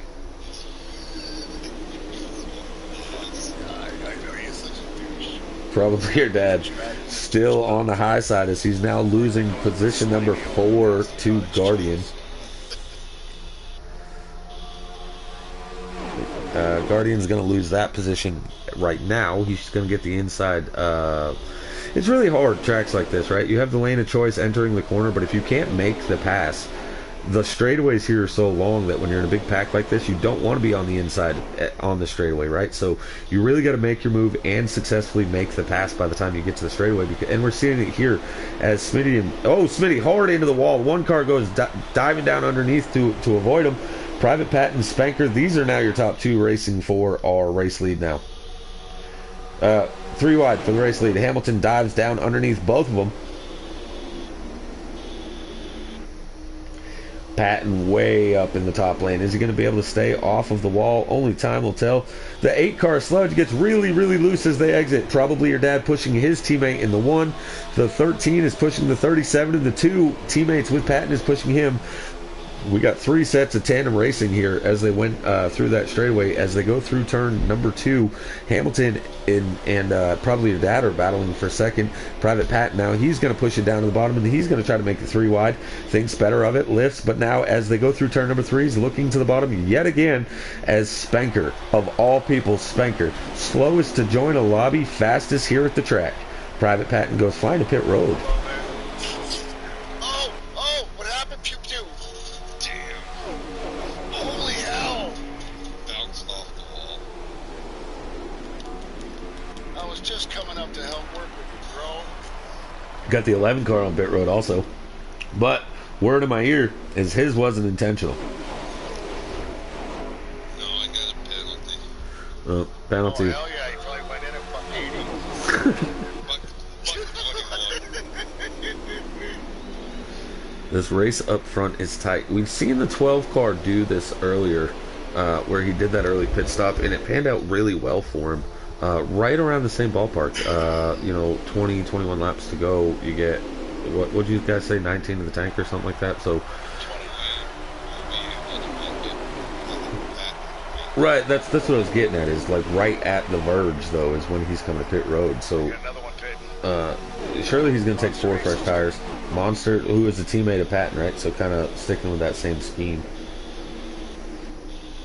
I know you're such a douche. Probably Your Dad still on the high side as he's now losing position number 4 to Guardian. Guardian's going to lose that position right now. He's going to get the inside. It's really hard, tracks like this, right? You have the lane of choice entering the corner, but if you can't make the pass, the straightaways here are so long that when you're in a big pack like this, you don't want to be on the inside on the straightaway, right? So you really got to make your move and successfully make the pass by the time you get to the straightaway. And we're seeing it here as Smitty hard into the wall. One car goes diving down underneath to avoid him. Private Patton, Spanker, these are now your top 2 racing for our race lead now. 3 wide for the race lead. Hamilton dives down underneath both of them. Patton way up in the top lane. Is he going to be able to stay off of the wall? Only time will tell. The 8-car sludge gets really, really loose as they exit. Probably Your Dad pushing his teammate in the 1. The 13 is pushing the 37, and the 2 teammates with Patton is pushing him. We got 3 sets of tandem racing here as they went through that straightaway. As they go through turn number 2, Hamilton and Probably Your Dad are battling for second. Private Pat now, he's going to push it down to the bottom, and he's going to try to make it 3 wide. Thinks better of it, lifts, but now as they go through turn number 3, he's looking to the bottom yet again as Spanker, of all people, Spanker, slowest to join a lobby, fastest here at the track. Private Patton goes flying to pit road. Oh, what happened? Pew pew. Damn. Holy hell. Bounced off the wall. I was just coming up to help work with you, bro. Got the 11 car on pit road also. But word in my ear is his wasn't intentional. No, I got a penalty. Penalty. Oh, hell yeah. He probably went in at buck 80. Buck 21. This race up front is tight. We've seen the 12 car do this earlier, where he did that early pit stop, and it panned out really well for him. Right around the same ballpark. 20, 21 laps to go. You get, what would you guys say, 19 in the tank or something like that? So, right, that's what I was getting at, is like right at the verge, though, is when he's coming to pit road. So, Got another one pitting. surely he's going to take 4 fresh tires. Monster, who is a teammate of Patton, right? So kind of sticking with that same scheme.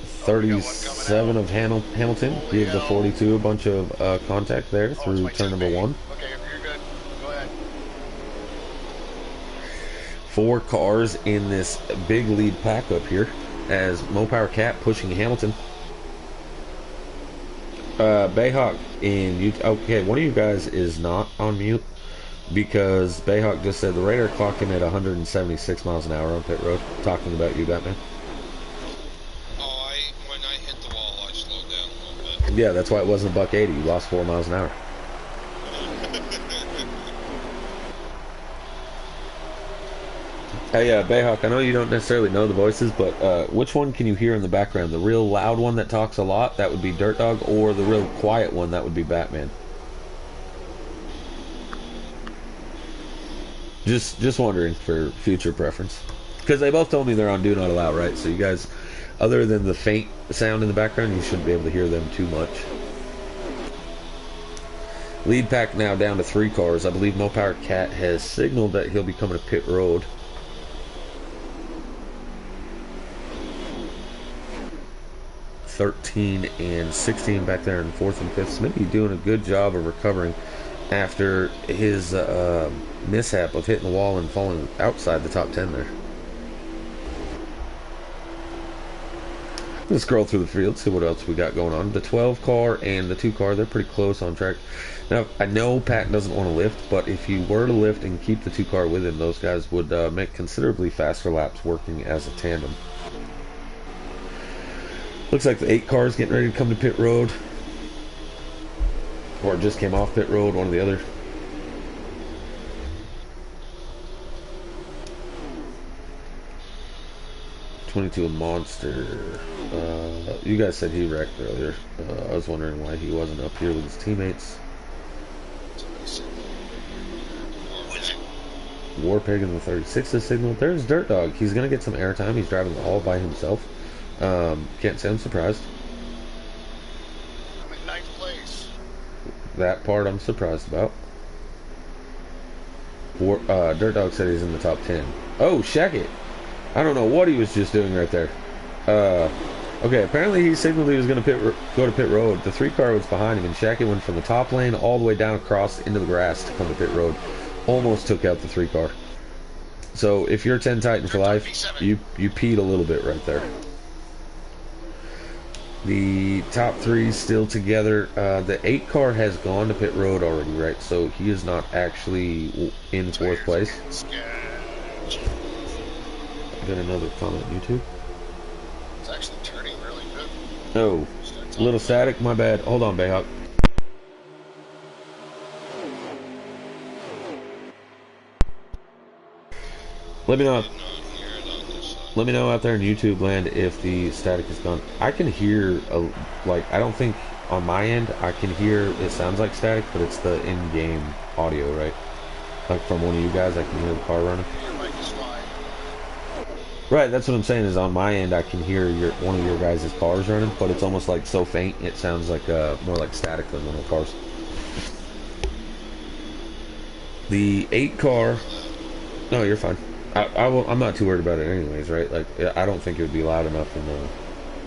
37 of Hamilton gives the 42 a bunch of contact there through turn number 1. Okay, you're good. Go ahead. 4 cars in this big lead pack up here as Mopower Cat pushing Hamilton. Bayhawk okay, one of you guys is not on mute because Bayhawk just said the radar clocked him at 176 miles an hour on pit road. Talking about you, Batman. Oh, when I hit the wall, I slowed down a little bit. Yeah, that's why it wasn't a buck 80. You lost 4 miles an hour. Hey, Bayhawk, I know you don't necessarily know the voices, but which one can you hear in the background? The real loud one that talks a lot, that would be Dirt Dog, or the real quiet one, that would be Batman? Just wondering for future preference. Because they both told me they're on Do Not Allow, right? So you guys, other than the faint sound in the background, you shouldn't be able to hear them too much. Lead pack now down to 3 cars. I believe Mopower Cat has signaled that he'll be coming to pit road. $13 and $16 back there in 4th and 5th. Smitty doing a good job of recovering after his mishap of hitting the wall and falling outside the top 10 there. Let's scroll through the field, see what else we got going on. The 12 car and the 2 car, they're pretty close on track. Now, I know Patton doesn't want to lift, but if you were to lift and keep the 2 car with him, those guys would make considerably faster laps working as a tandem. Looks like the 8 car is getting ready to come to pit road. Or it just came off pit road, one or the other. A monster. You guys said he wrecked earlier. I was wondering why he wasn't up here with his teammates. Warpig in the 36 is signaled. There's Dirt Dog. He's gonna get some airtime. He's driving all by himself. Can't say I'm surprised. I'm in 9th place. That part I'm surprised about. Dirt Dog said he's in the top 10. Oh, Shack it. I don't know what he was just doing right there. Okay, apparently he signaled he was going to go to pit road. The 3 car was behind him, and Shackett went from the top lane all the way down across into the grass to come to pit road. Almost took out the 3 car. So if you're 10 Titan for life, you peed a little bit right there. The top 3 still together. The 8 car has gone to pit road already, right? So he is not actually in 4th place. Got another comment on YouTube. It's actually turning really good. Oh, a little static, my bad. Hold on, Bayhawk. Let me know. Let me know out there in YouTube land if the static is gone. I can hear, like, I don't think on my end I can hear. It sounds like static, but it's the in-game audio, right? Like from one of you guys, I can hear the car running. Right, that's what I'm saying. Is on my end, I can hear one of your guys' cars running, but it's almost like so faint. It sounds like more like static than one of the cars. The 8 car. No, you're fine. I'm not too worried about it, anyways. Right? Like I don't think it would be loud enough in the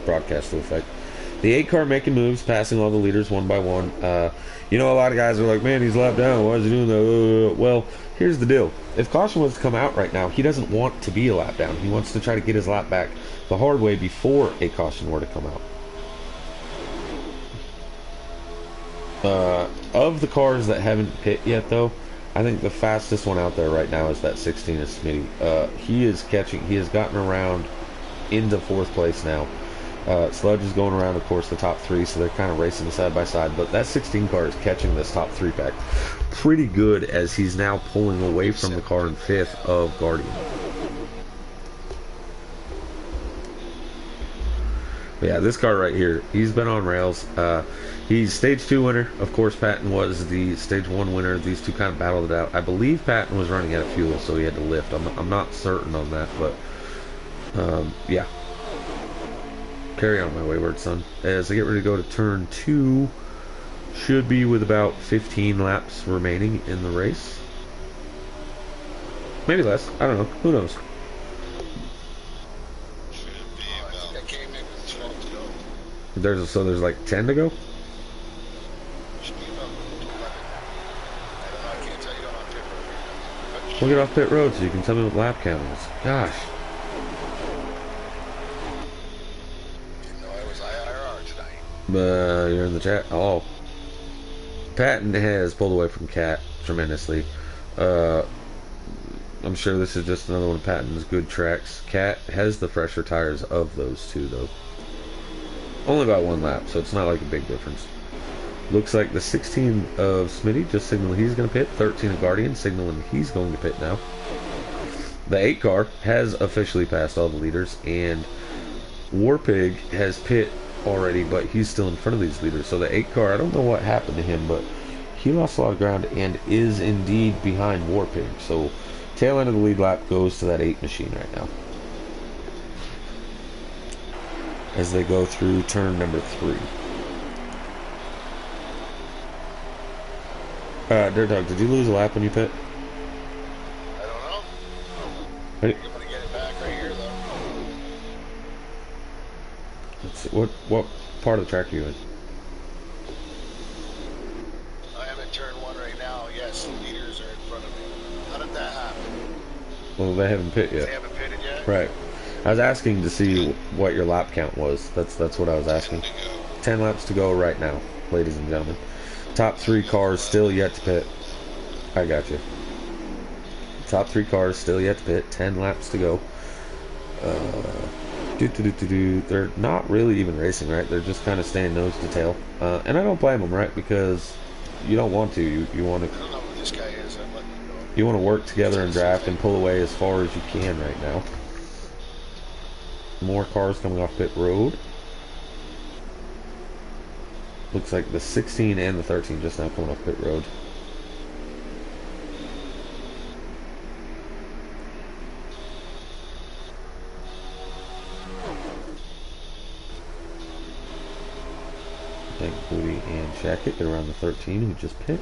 broadcast to affect. The 8 car making moves, passing all the leaders one by one. You know, a lot of guys are like, "Man, he's lapped down. Why is he doing that?" Well, here's the deal. If caution was to come out right now, he doesn't want to be a lap down. He wants to try to get his lap back the hard way before a caution were to come out. Of the cars that haven't pit yet, though, I think the fastest one out there right now is that 16 is Smitty. He has gotten around into 4th place now. Sludge is going around, of course, the top 3, so they're kind of racing side by side. But that 16 car is catching this top 3 pack pretty good, as he's now pulling away from the car in 5th of Guardian. But yeah, this car right here, he's been on rails. He's stage 2 winner. Of course, Patton was the stage 1 winner. These two kind of battled it out. I believe Patton was running out of fuel, so he had to lift. I'm not certain on that, but yeah. Carry on, my wayward son. As I get ready to go to turn 2, should be with about 15 laps remaining in the race. Maybe less. I don't know. Who knows? There's like 10 to go. We'll get off pit road so you can tell me what lap count is. Gosh. You're in the chat. Oh, Patton has pulled away from Cat tremendously. I'm sure this is just another one of Patton's good tracks. Cat has the fresher tires of those two, though. Only about 1 lap, so it's not like a big difference. Looks like the 16 of Smitty just signaled he's going to pit. 13 of Guardian signaling he's going to pit now. The 8 car has officially passed all the leaders, and Warpig has pit already, but he's still in front of these leaders. So the 8 car, I don't know what happened to him, but he lost a lot of ground and is indeed behind Warpig. So tail end of the lead lap goes to that 8 machine right now, as they go through turn number 3. Dirt Dog, did you lose a lap when you pit? I don't know. Hey. I'm gonna get it back right here, though. Let's see, what part of the track are you in? I am at turn one right now. Yes, the leaders are in front of me. How did that happen? Well, they haven't pit yet. They haven't pitted yet? Right. I was asking to see what your lap count was. That's what I was 10 asking. to go. 10 laps to go right now, ladies and gentlemen. Top 3 cars still yet to pit. I got you. Top 3 cars still yet to pit. 10 laps to go. They're not really even racing, right? They're just kind of staying nose to tail. And I don't blame them, right? Because you don't want to. You want to. I don't know who this guy is. I'm letting him go. You want to work together and draft and pull away as far as you can right now. More cars coming off pit road. Looks like the 16 and the 13 just now coming off pit road. Thank Booty and Shackett. Get around the 13 who just pit.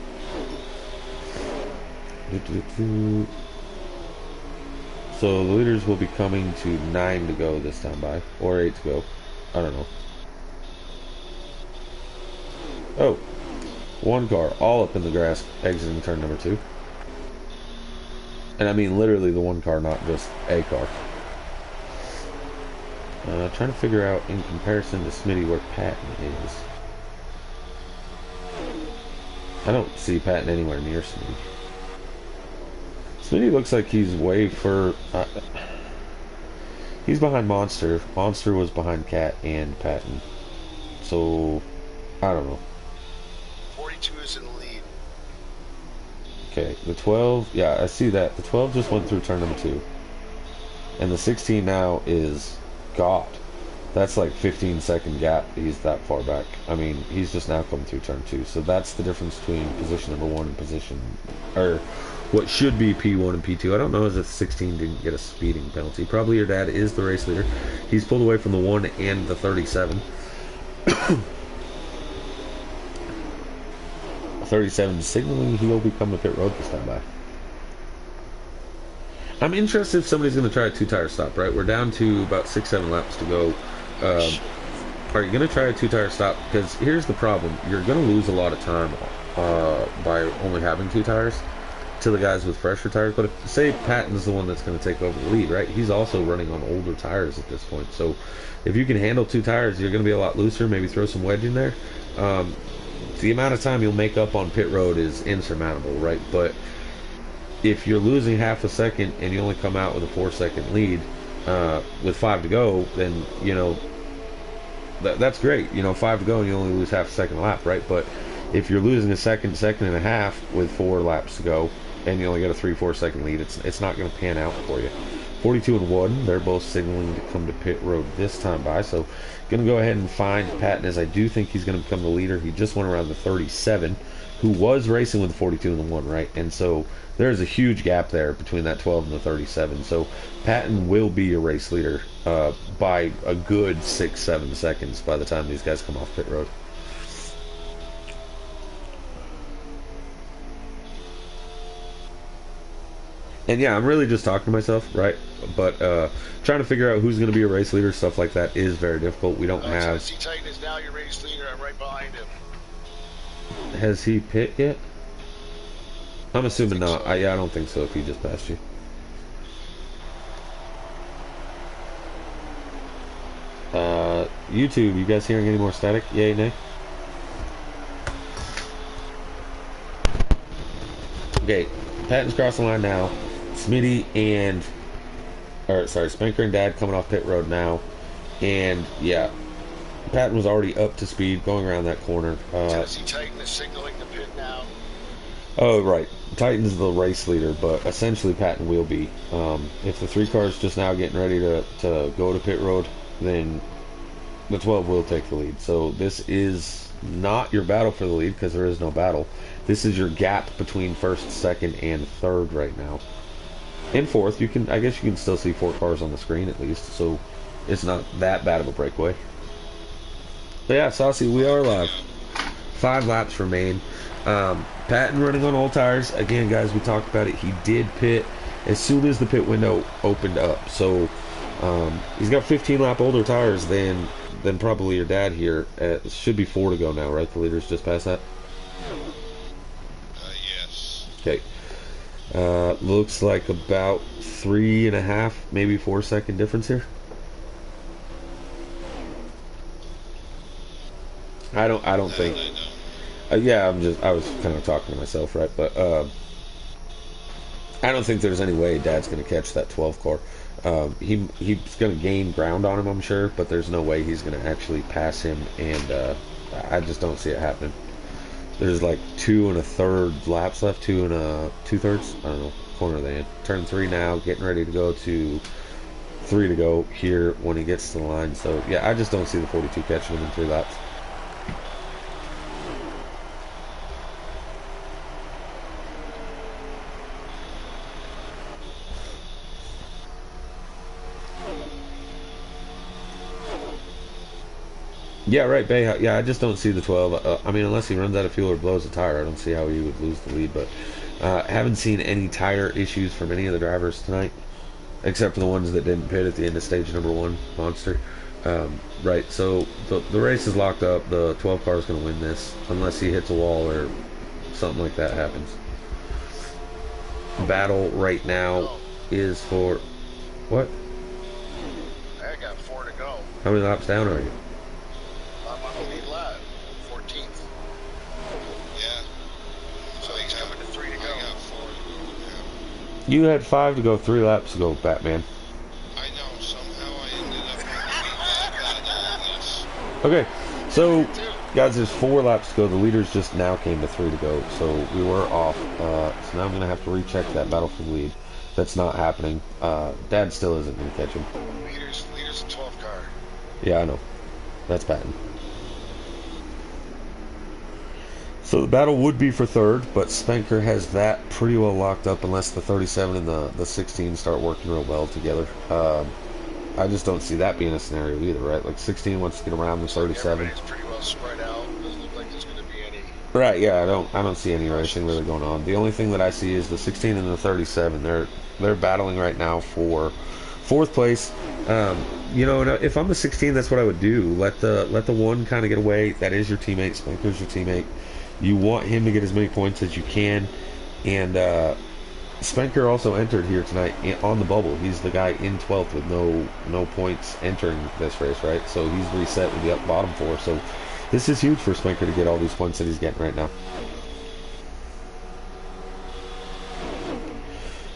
So the leaders will be coming to 9 to go this time by, or 8 to go. I don't know. Oh, one car all up in the grass exiting turn number 2. And I mean literally the one car, not just a car. Trying to figure out in comparison to Smitty where Patton is. I don't see Patton anywhere near Smitty. Smitty looks like he's way for... he's behind Monster. Monster was behind Cat and Patton. So, I don't know. 42 is in the lead. Okay, the 12... Yeah, I see that. The 12 just went through turn number 2. And the 16 now is... God. That's like 15-second gap. He's that far back. I mean, he's just now coming through turn 2. So that's the difference between position number 1 and position... Or... what should be P1 and P2. I don't know if 16 didn't get a speeding penalty. Probably your dad is the race leader. He's pulled away from the 1 and the 37. 37 signaling he'll be coming to pit road this time by. I'm interested if somebody's going to try a 2-tire stop, right? We're down to about 6-7 laps to go. Are you going to try a 2-tire stop? Because here's the problem. You're going to lose a lot of time by only having 2 tires to the guys with fresher tires. But if, say Patton's the one that's going to take over the lead, right? He's also running on older tires at this point. So if you can handle 2 tires, you're going to be a lot looser. Maybe throw some wedge in there. The amount of time you'll make up on pit road is insurmountable, right? But if you're losing half a second and you only come out with a 4-second lead with 5 to go, then, you know, that's great. You know, 5 to go and you only lose half a second a lap, right? But if you're losing a second and a half with 4 laps to go and you only get a 3-4 second lead, it's not going to pan out for you. 42 and 1, they're both signaling to come to pit road this time by, so going to go ahead and find Patton, as I do think he's going to become the leader. He just went around the 37, who was racing with the 42 and the 1, right? And so there's a huge gap there between that 12 and the 37. So Patton will be a race leader by a good 6-7 seconds by the time these guys come off pit road. And yeah, I'm really just talking to myself, right? But trying to figure out who's going to be a race leader, stuff like that, is very difficult. We don't have... So Titan is now your race leader. I'm right behind him. Has he pit yet? I'm assuming not. So. Yeah, I don't think so if he just passed you. YouTube, you guys hearing any more static? Yay, nay? Okay, Patton's crossing the line now. Smitty and... Spanker and Dad coming off pit road now. And, yeah, Patton was already up to speed going around that corner. Tennessee Titan is signaling the pit now. Oh, right. Titan's the race leader, but essentially Patton will be. If the 3 cars just now getting ready to go to pit road, then the 12 will take the lead. So this is not your battle for the lead, because there is no battle. This is your gap between first, second, and third right now. In fourth, I guess you can still see 4 cars on the screen at least, so it's not that bad of a breakaway. But yeah, Saucy, we are live. 5 laps remain. Patton running on old tires. Again, guys, we talked about it. He did pit as soon as the pit window opened up. So he's got 15 lap older tires than probably your dad here. It should be 4 to go now, right? The leader's just past that. Okay. Looks like about 3.5, maybe 4 second difference here. I don't think. Yeah, I was kind of talking to myself, right? But I don't think there's any way Dad's going to catch that 12 car. He's going to gain ground on him, I'm sure, but there's no way he's going to actually pass him, and I just don't see it happening. There's like 2 1/3 laps left, 2 2/3. I don't know. Corner of the end. Turn 3 now, getting ready to go to 3 to go here when he gets to the line. So yeah, I just don't see the 42 catching him in 3 laps. Yeah, right, Bay. Yeah, I just don't see the 12. I mean, unless he runs out of fuel or blows a tire, I don't see how he would lose the lead. But haven't seen any tire issues from any of the drivers tonight, except for the ones that didn't pit at the end of stage number 1, Monster. Right, so the race is locked up. The 12 car is going to win this, unless he hits a wall or something like that happens. Battle right now is for... What? I got 4 to go. How many laps down are you? I'm on the lead lap, 14th. Yeah. So he's coming to 3 to go. I got 4 to go now. You had 5 to go, 3 laps to go, Batman. I know, somehow I ended up on the lead lap out of all this. Okay, so guys, there's 4 laps to go. The leaders just now came to 3 to go, so we were off. So now I'm gonna have to recheck that battle for the lead. That's not happening. Dad still isn't gonna catch him. Leaders a 12 car. Yeah, I know. That's Patton. So the battle would be for 3rd, but Spenker has that pretty well locked up unless the 37 and the 16 start working real well together. I just don't see that being a scenario either, right? Like 16 wants to get around the 37. Everybody's pretty well spread out. Doesn't look like there's going to be any. Right, yeah, I don't see any racing really going on. The only thing that I see is the 16 and the 37. They're battling right now for 4th place. You know, if I'm the 16, that's what I would do. Let the 1 kind of get away. That is your teammate. Spenker's your teammate. You want him to get as many points as you can. And Spenker also entered here tonight on the bubble. He's the guy in 12th with no points entering this race, right? So he's reset with the bottom 4. So this is huge for Spenker to get all these points that he's getting right now.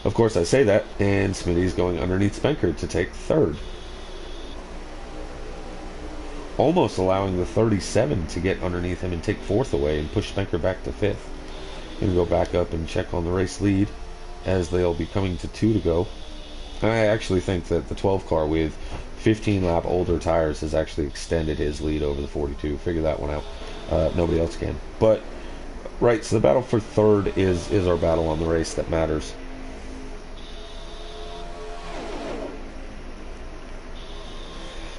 Of course, I say that, and Smitty's going underneath Spenker to take 3rd. Almost allowing the 37 to get underneath him and take 4th away and push Spenker back to 5th. Gonna go back up and check on the race lead as they'll be coming to 2 to go. I actually think that the 12 car with 15 lap older tires has actually extended his lead over the 42. Figure that one out. Nobody else can. But right, so the battle for 3rd is our battle on the race that matters.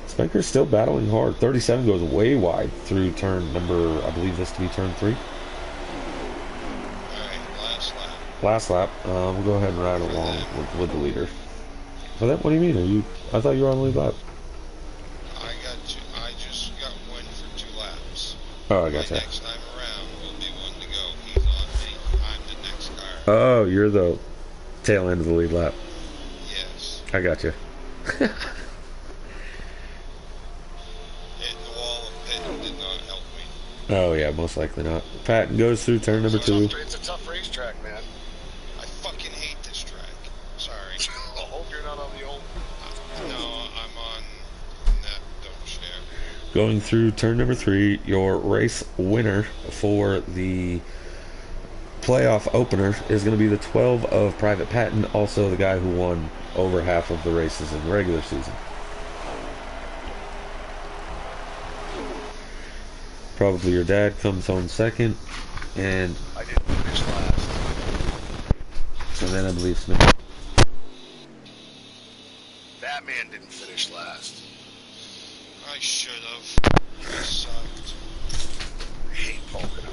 Spenker's still battling hard. 37 goes way wide through turn number, I believe this to be turn 3. Last lap. We'll go ahead and ride along with the leader. So that, what do you mean? I thought you were on the lead lap. I just got 1 for 2 laps. Oh, I gotcha. Next time around will be 1 to go. He's on me. I'm the next car. Oh, you're the tail end of the lead lap. Yes. I gotcha. Hitting the wall of pitting did not help me. Oh yeah, most likely not. Patton goes through turn number 2. It's a tough racetrack, man. I fucking hate this track. Sorry. I hope you're not on the old. No, I'm on that don't share. Going through turn number 3, your race winner for the playoff opener is going to be the 12 of Private Patton, also the guy who won over half of the races in the regular season. Probably your dad comes home 2nd, and I didn't finish last. and then I believe Smith. That man didn't finish last. I should have. I sucked. I hate pocono.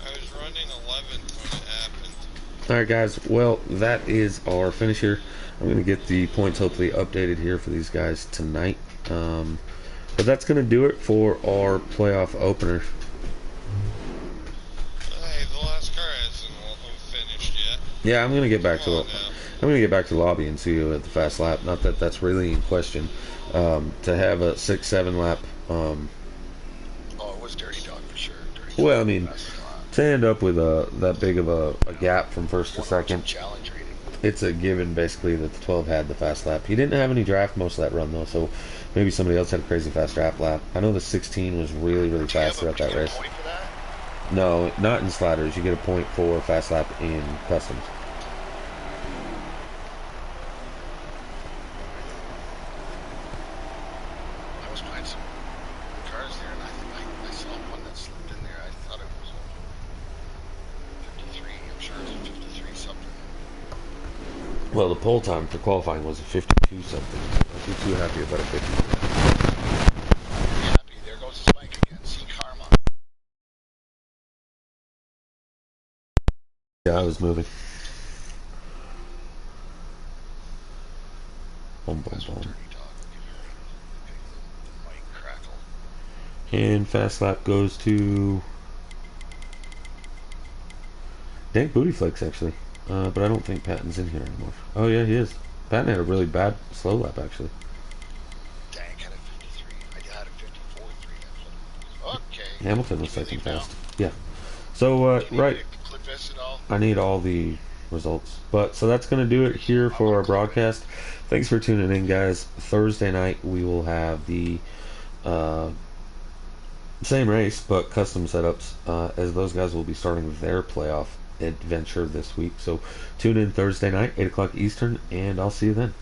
I was running 11th when it happened. Alright guys, well that is our finish here. I'm going to get the points hopefully updated here for these guys tonight. But that's going to do it for our playoff opener. Yeah, I'm gonna get back to Come the. on now. I'm gonna get back to the lobby and see you at the fast lap. Not that that's really in question. To have a 6-7 lap. Oh, it was Dirty Dog for sure. Dirty Dog Well, I was the mean, fastest lap. to end up with that big of a gap from first to One or two second, challenge rating. it's a given basically that the 12 had the fast lap. He didn't have any draft most of that run though, so maybe somebody else had a crazy fast draft lap. I know the 16 was really Do you fast have throughout that a race. point for that? No, not in sliders. You get a point for fast lap in customs. I was playing some cars there, and I saw one that slipped in there. I thought it was a 53. I'm sure it was a 53 something. Well, the pole time for qualifying was a 52 something. I'd be too happy about a 50. Happy. There goes the spike again. See karma. Yeah, I was moving. Boom, boom, That's what boom. Dirty Dog will give you the mic crackle. And fast lap goes to Dank Booty Flakes actually. But I don't think Patton's in here anymore. Oh yeah, he is. Patton had a really bad slow lap actually. Dank had a 53. I had a 54.3. Okay. Hamilton was Can we second leave now? fast. Yeah. So Do you need right, me to clip this at all? I need all the results. But so that's gonna do it here for our broadcast. Thanks for tuning in, guys. Thursday night we will have the same race but custom setups, as those guys will be starting their playoff adventure this week. So tune in Thursday night, 8 o'clock Eastern, and I'll see you then.